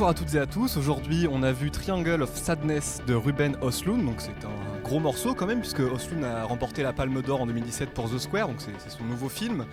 Bonsoir à toutes et à tous. Aujourd'hui, on a vu Triangle of Sadness de Ruben Östlund. Donc c'est un gros morceau quand même, puisque Östlund a remporté la Palme d'Or en 2017 pour The Square. Donc c'est son nouveau film.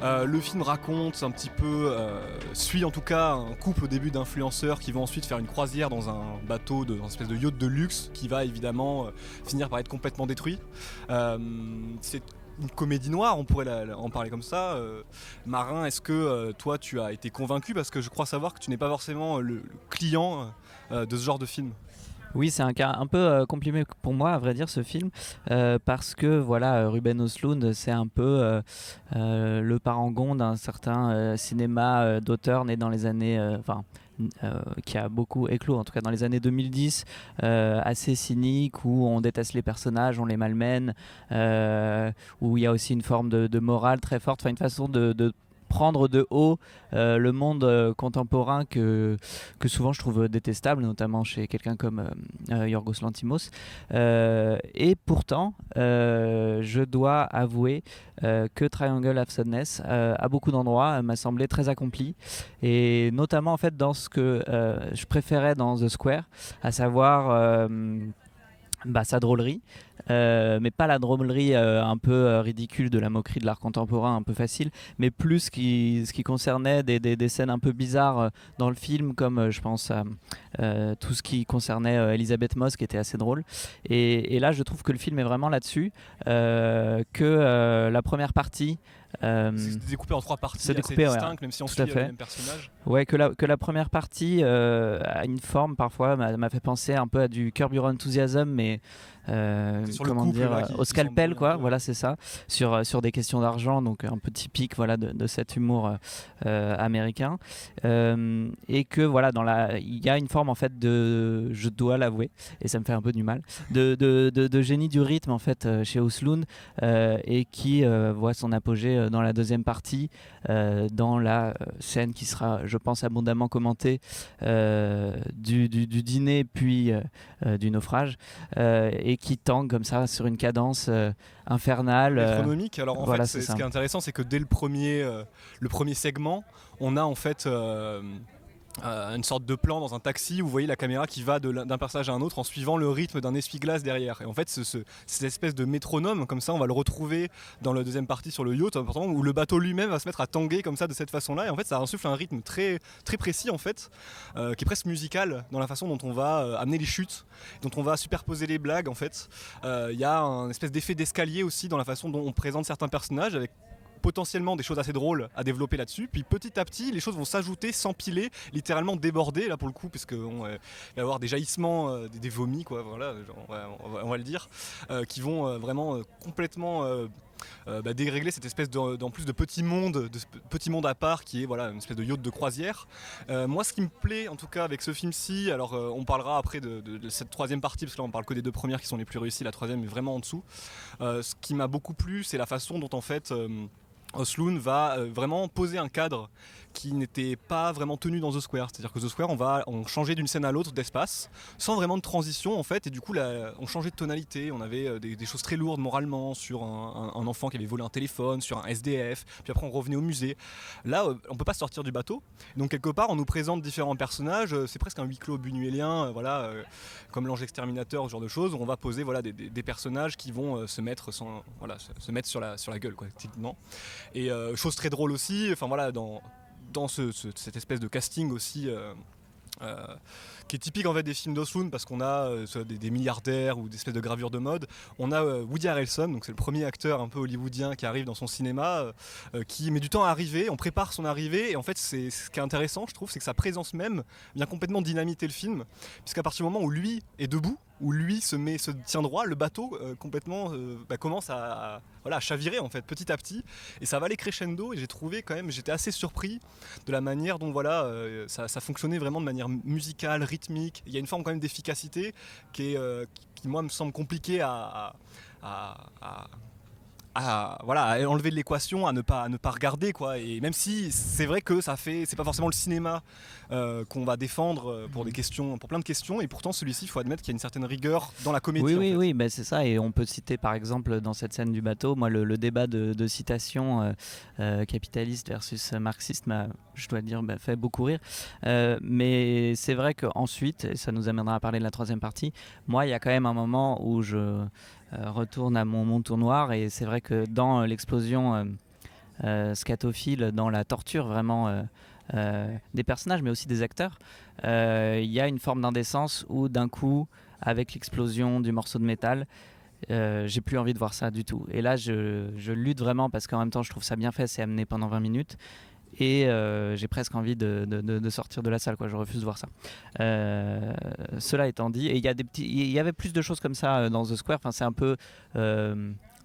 Le film raconte un petit peu, suit en tout cas un couple au début d'influenceurs qui vont ensuite faire une croisière dans un bateau, dans une espèce de yacht de luxe qui va évidemment finir par être complètement détruit. C'est une comédie noire, on pourrait en parler comme ça. Marin, est-ce que toi tu as été convaincu, parce que je crois savoir que tu n'es pas forcément le client de ce genre de film. Oui, c'est un cas un peu compliqué pour moi, à vrai dire, ce film, parce que voilà, Ruben Östlund, c'est un peu le parangon d'un certain cinéma d'auteur né dans les années, qui a beaucoup éclos, en tout cas dans les années 2010, assez cynique, où on déteste les personnages, on les malmène, où il y a aussi une forme de morale très forte, une façon de prendre de haut le monde contemporain que souvent je trouve détestable, notamment chez quelqu'un comme Yorgos Lanthimos. Et pourtant, je dois avouer que Triangle of Sadness, à beaucoup d'endroits, m'a semblé très accompli. Et notamment en fait dans ce que je préférais dans The Square, à savoir sa drôlerie, mais pas la drôlerie un peu ridicule de la moquerie de l'art contemporain un peu facile, mais plus ce qui concernait des scènes un peu bizarres dans le film, comme je pense à tout ce qui concernait Elisabeth Moss, qui était assez drôle. Et là, je trouve que le film est vraiment là-dessus, que la première partie... C'est découpé en trois parties c'est assez découpé, distinctes, même si on tout suit à les fait. mêmes personnages. Ouais, que la première partie a une forme parfois, m'a fait penser un peu à du Curb Your Enthusiasm, mais Sur le comment couple, dire, là, au qui scalpel, s'embrouille un quoi. peu. Voilà, c'est ça, sur des questions d'argent, donc un peu typique, voilà, de cet humour américain, et que voilà, il y a une forme en fait de, je dois l'avouer, et ça me fait un peu du mal, de génie du rythme en fait chez Östlund, et qui voit son apogée dans la deuxième partie, dans la scène qui sera, je pense, abondamment commentée, du dîner puis du naufrage, et qui tangue comme ça sur une cadence infernale. Métronomique. Alors en Voilà, fait, c'est ce ça. qui est intéressant, c'est que dès le premier segment, on a en fait une sorte de plan dans un taxi où vous voyez la caméra qui va d'un personnage à un autre en suivant le rythme d'un essuie-glace derrière. Et en fait, cette espèce de métronome, comme ça, on va le retrouver dans la deuxième partie sur le yacht, où le bateau lui-même va se mettre à tanguer comme ça, de cette façon-là. Et en fait, ça insuffle un rythme très, très précis, en fait, qui est presque musical dans la façon dont on va amener les chutes, dont on va superposer les blagues, en fait. Il y a un espèce d'effet d'escalier aussi dans la façon dont on présente certains personnages, avec potentiellement des choses assez drôles à développer là-dessus, puis petit à petit les choses vont s'ajouter, s'empiler, littéralement déborder là pour le coup, parce qu'il va y avoir des jaillissements, des vomis, quoi, voilà, genre, ouais, on va le dire, qui vont vraiment complètement dérégler cette espèce d'en plus de petit monde à part, qui est voilà, une espèce de yacht de croisière. Moi, ce qui me plaît en tout cas avec ce film-ci, alors on parlera après de cette troisième partie, parce que là on parle que des deux premières qui sont les plus réussies, la troisième est vraiment en dessous. Ce qui m'a beaucoup plu, c'est la façon dont en fait Östlund va vraiment poser un cadre qui n'était pas vraiment tenu dans The Square. C'est-à-dire que The Square, on changeait d'une scène à l'autre d'espace, sans vraiment de transition en fait, et du coup on changeait de tonalité. On avait des choses très lourdes moralement, sur un enfant qui avait volé un téléphone, sur un SDF, puis après on revenait au musée. Là, on peut pas sortir du bateau, donc quelque part on nous présente différents personnages, c'est presque un huis clos buñuelien, comme l'ange exterminateur, ce genre de choses, où on va poser voilà, des personnages qui vont se mettre sur la gueule, quoi, techniquement. Et chose très drôle aussi, enfin voilà, dans cette espèce de casting aussi qui est typique en fait des films d'Östlund, parce qu'on a des milliardaires ou des espèces de gravures de mode. On a Woody Harrelson, donc c'est le premier acteur un peu hollywoodien qui arrive dans son cinéma, qui met du temps à arriver, on prépare son arrivée, et en fait ce qui est intéressant, je trouve, c'est que sa présence même vient complètement dynamiter le film, puisqu'à partir du moment où lui est debout, où lui se tient droit, le bateau complètement commence à chavirer en fait petit à petit, et ça va aller crescendo. Et j'ai trouvé quand même, j'étais assez surpris de la manière dont ça fonctionnait vraiment de manière musicale, rythmique. Il y a une forme quand même d'efficacité qui moi me semble compliquée à à enlever de l'équation, à ne pas regarder quoi. Et même si c'est vrai que c'est pas forcément le cinéma qu'on va défendre pour plein de questions, et pourtant celui-ci, il faut admettre qu'il y a une certaine rigueur dans la comédie. Oui, bah, c'est ça. Et on peut citer par exemple dans cette scène du bateau, moi le débat de citation capitaliste versus marxiste je dois dire, fait beaucoup rire. Mais c'est vrai qu'ensuite, et ça nous amènera à parler de la troisième partie, moi il y a quand même un moment où je retourne à mon monton noir, et c'est vrai que dans l'explosion scatophile, dans la torture vraiment des personnages mais aussi des acteurs, il y a une forme d'indécence où d'un coup, avec l'explosion du morceau de métal, j'ai plus envie de voir ça du tout. Et là je lutte vraiment, parce qu'en même temps je trouve ça bien fait, c'est amené pendant 20 minutes. Et j'ai presque envie de sortir de la salle, quoi. Je refuse de voir ça. Cela étant dit, et il y avait plus de choses comme ça dans The Square. Enfin, c'est un peu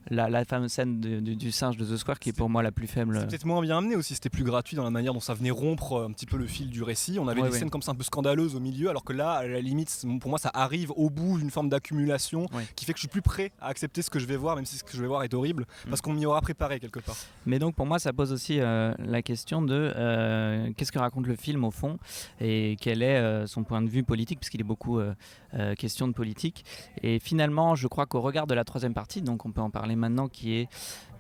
la fameuse scène du singe de The Square qui est pour moi la plus faible. C'était peut-être moins bien amené aussi, c'était plus gratuit dans la manière dont ça venait rompre un petit peu le fil du récit. On avait des scènes comme ça un peu scandaleuses au milieu, alors que là, à la limite, pour moi, ça arrive au bout d'une forme d'accumulation qui fait que je suis plus prêt à accepter ce que je vais voir, même si ce que je vais voir est horrible, parce qu'on m'y aura préparé quelque part. Mais donc pour moi, ça pose aussi la question de qu'est-ce que raconte le film au fond, et quel est son point de vue politique, puisqu'il est beaucoup question de politique. Et finalement, je crois qu'au regard de la troisième partie, donc on peut en parler maintenant, qui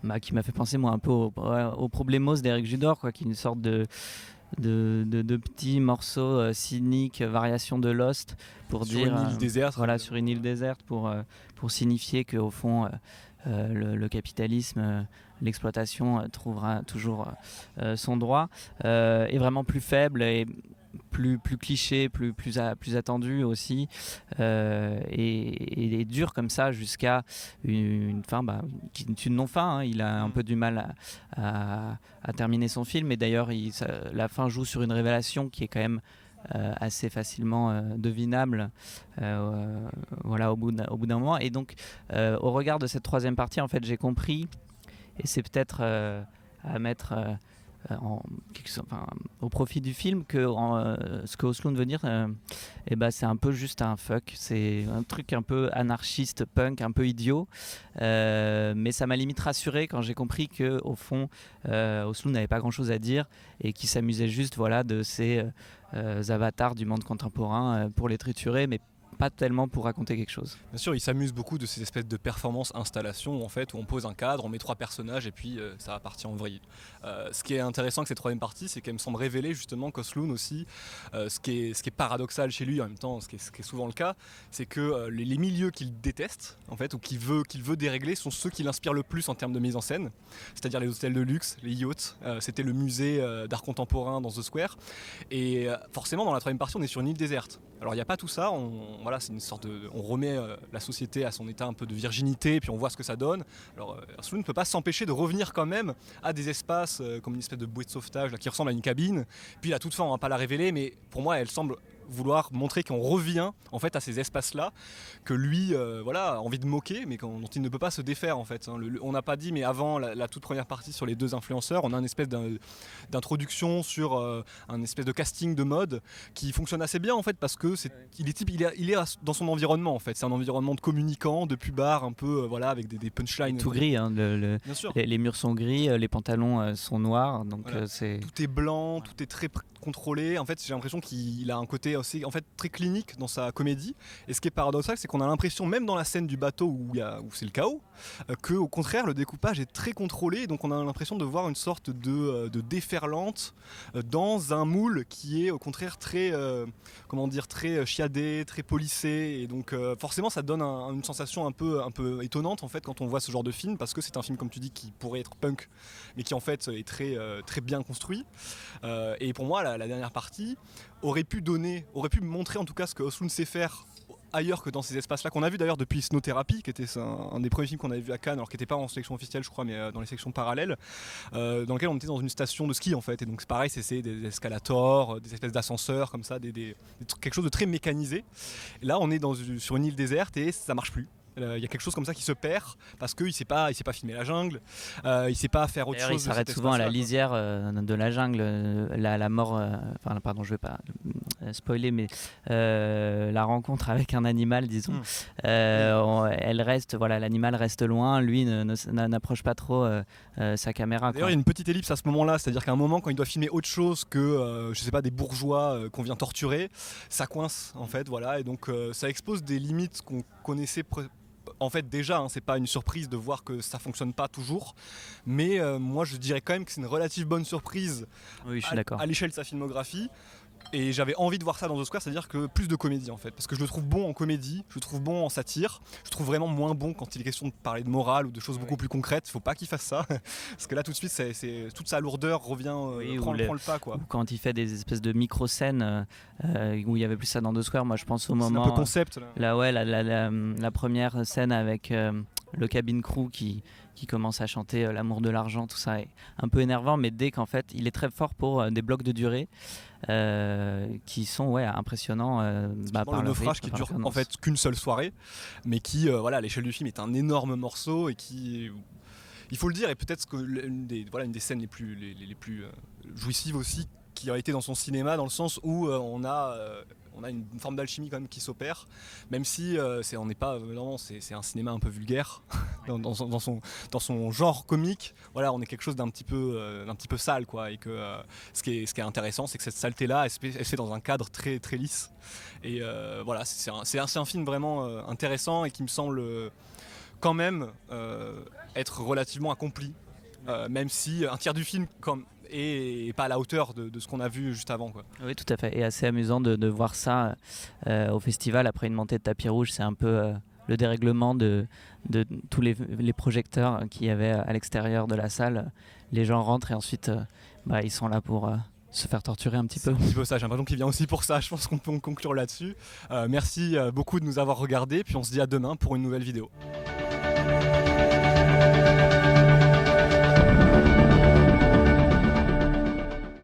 m'a fait penser moi un peu au Problemos d'Éric Judor, quoi, qui est une sorte de petits morceaux cyniques, variations de Lost, pour sur dire une île déserte. Voilà, sur une île déserte, pour signifier qu'au fond le capitalisme, l'exploitation trouvera toujours son droit, est vraiment plus faible et plus cliché, plus attendu aussi, et dur comme ça jusqu'à une fin qui est une non-fin. Il a un peu du mal à terminer son film, et d'ailleurs la fin joue sur une révélation qui est quand même assez facilement devinable au bout d'un moment. Et donc au regard de cette troisième partie, en fait, j'ai compris, et c'est peut-être à mettre au profit du film, que ce que Osloon veut dire, c'est un peu juste un fuck, c'est un truc un peu anarchiste, punk, un peu idiot, mais ça m'a limite rassuré quand j'ai compris que au fond Osloon n'avait pas grand chose à dire, et qu'il s'amusait juste de ces avatars du monde contemporain pour les triturer, mais pas tellement pour raconter quelque chose. Bien sûr, il s'amuse beaucoup de ces espèces de performances installations où on pose un cadre, on met 3 personnages et puis ça va partir en vrille. Ce qui est intéressant avec cette troisième partie, c'est qu'elle me semble révéler justement qu'Osloon aussi, ce qui est paradoxal chez lui en même temps, ce qui est souvent le cas, c'est que les milieux qu'il déteste en fait, ou qu'il veut dérégler, sont ceux qui l'inspirent le plus en termes de mise en scène, c'est-à-dire les hôtels de luxe, les yachts. C'était le musée d'art contemporain dans The Square, et forcément dans la troisième partie on est sur une île déserte. Alors il n'y a pas tout ça, c'est une sorte on remet la société à son état un peu de virginité, et puis on voit ce que ça donne. Alors Osloon ne peut pas s'empêcher de revenir quand même à des espaces comme une espèce de bouée de sauvetage là, qui ressemble à une cabine. Puis à toute fin, on ne va pas la révéler, mais pour moi elle semble vouloir montrer qu'on revient en fait à ces espaces-là que lui a envie de moquer, mais dont il ne peut pas se défaire en fait. On n'a pas dit, mais avant la toute première partie sur les 2 influenceurs, on a une espèce d'introduction sur un espèce de casting de mode qui fonctionne assez bien en fait, parce que il est dans son environnement en fait. C'est un environnement de communicants, de pubards un peu avec des punchlines. Tout gris, hein, bien sûr. Les murs sont gris, les pantalons sont noirs, donc tout est blanc, tout est très contrôlé. En fait, j'ai l'impression qu'il a un côté aussi en fait très clinique dans sa comédie. Et ce qui est paradoxal, c'est qu'on a l'impression, même dans la scène du bateau où c'est le chaos, que au contraire le découpage est très contrôlé. Donc on a l'impression de voir une sorte de déferlante dans un moule qui est au contraire très très chiadé, très polissé. Et donc forcément ça donne une sensation un peu étonnante en fait quand on voit ce genre de film, parce que c'est un film, comme tu dis, qui pourrait être punk, mais qui en fait est très bien construit. Et pour moi la dernière partie aurait pu montrer en tout cas ce que Osloon sait faire ailleurs que dans ces espaces-là, qu'on a vu d'ailleurs depuis Snow Therapy, qui était un des premiers films qu'on avait vu à Cannes, alors qui n'était pas en sélection officielle je crois, mais dans les sections parallèles, dans lequel on était dans une station de ski en fait. Et donc c'est pareil, c'est des escalators, des espèces d'ascenseurs comme ça, quelque chose de très mécanisé. Et là on est sur une île déserte et ça marche plus. Il y a quelque chose comme ça qui se perd parce qu'il sait pas filmer la jungle, il sait pas faire autre D'ailleurs, chose. il s'arrête souvent à la lisière de la jungle, la mort, enfin pardon, je vais pas spoiler, mais la rencontre avec un animal, disons, elle reste, voilà, l'animal reste loin, lui n'approche pas trop sa caméra. D'ailleurs, il y a une petite ellipse à ce moment-là, c'est-à-dire qu'à un moment, quand il doit filmer autre chose que, je sais pas, des bourgeois qu'on vient torturer, ça coince en fait, voilà, et donc ça expose des limites qu'on connaissait. En fait déjà, c'est pas une surprise de voir que ça fonctionne pas toujours, mais moi je dirais quand même que c'est une relative bonne surprise oui, je suis d'accord. À l'échelle de sa filmographie. Et j'avais envie de voir ça dans The Square, c'est-à-dire que plus de comédie en fait, parce que je le trouve bon en comédie, je le trouve bon en satire, je trouve vraiment moins bon quand il est question de parler de morale ou de choses beaucoup plus concrètes. Il faut pas qu'il fasse ça, parce que là tout de suite c'est toute sa lourdeur revient, prend le pas quoi. Quand il fait des espèces de micro-scènes où il y avait plus ça dans The Square, moi je pense au moment. C'est un peu concept là. La première scène avec le cabin crew qui commence à chanter l'amour de l'argent, tout ça est un peu énervant, mais dès qu'en fait il est très fort pour des blocs de durée qui sont impressionnants par le naufrage qui dure en fait qu'une seule soirée, mais qui à l'échelle du film est un énorme morceau et qui, il faut le dire, est peut-être une des scènes les plus jouissives aussi qui a été dans son cinéma, dans le sens où on a une forme d'alchimie quand même qui s'opère, même si c'est un cinéma un peu vulgaire dans son genre comique. Voilà, on est quelque chose d'un petit peu sale quoi, et que ce qui est intéressant, c'est que cette saleté là elle se fait dans un cadre très très lisse, et voilà, c'est un film vraiment intéressant et qui me semble quand même être relativement accompli, même si un tiers du film et pas à la hauteur de ce qu'on a vu juste avant quoi. Oui, tout à fait, et assez amusant de voir ça au festival après une montée de tapis rouge. C'est un peu le dérèglement de tous les projecteurs qu'il y avait à l'extérieur de la salle. Les gens rentrent et ensuite ils sont là pour se faire torturer un petit peu. C'est un petit peu ça, j'ai l'impression qu'il vient aussi pour ça. Je pense qu'on peut conclure là-dessus. Merci beaucoup de nous avoir regardés, puis on se dit à demain pour une nouvelle vidéo.